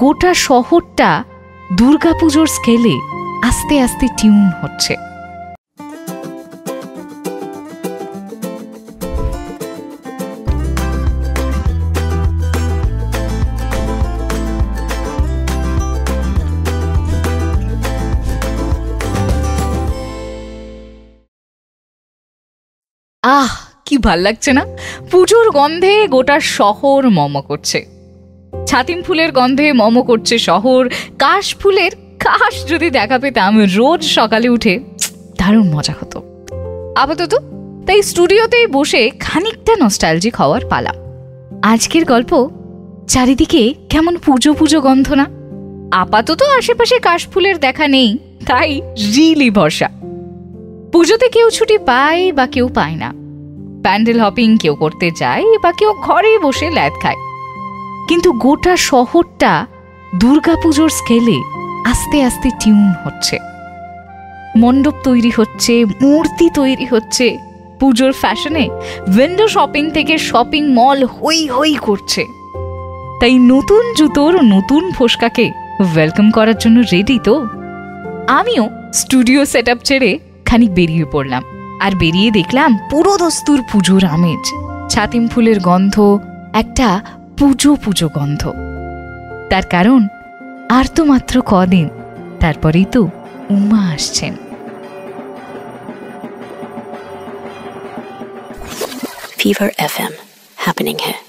গোটা শহরটা দুর্গাপুজোর স্কেলে আস্তে আস্তে টিউন হচ্ছে। আহ, কি ভাল লাগছে না? পুজোর গন্ধে গোটা শহর মম করছে। ছাতিম ফুলের গন্ধে মম করছে শহর। কাশ ফুলের কাশ যদি দেখা পেতাম রোজ সকালে উঠে, দারুণ মজা হতো। আপাতত তাই স্টুডিওতেই বসে খানিকটা নস্টালজিক হওয়ার পালা। আজকের গল্প চারিদিকে কেমন পুজো পুজো গন্ধ না? আপাতত আশেপাশে কাশফুলের দেখা নেই, তাই রিলি ভরসা। পুজোতে কেউ ছুটি পায় বা কেউ পায় না, প্যান্ডেল হপিং কেউ করতে যায় বা কেউ ঘরে বসে ল্যাদ খায়, কিন্তু গোটা শহরটা দুর্গাপুজোর স্কেলে আস্তে আস্তে টিউন হচ্ছে। মণ্ডপ তৈরি হচ্ছে, মূর্তি তৈরি হচ্ছে, পুজোর ফ্যাশনে উইন্ডো শপিং থেকে শপিং মল হই হই করছে। তাই নতুন জুতোর নতুন ফোসকাকে ওয়েলকাম করার জন্য রেডি তো? আমিও স্টুডিও সেট আপ ছেড়ে খানিক বেরিয়ে পড়লাম, আর বেরিয়ে দেখলাম পুরো দস্তুর পুজোর আমেজ, ছাতিম ফুলের গন্ধ, একটা পুজো পুজো গন্ধ। তার কারণ আর তো মাত্র কদিন, তারপরেই তো উমা আসছেন। Fever FM happening here.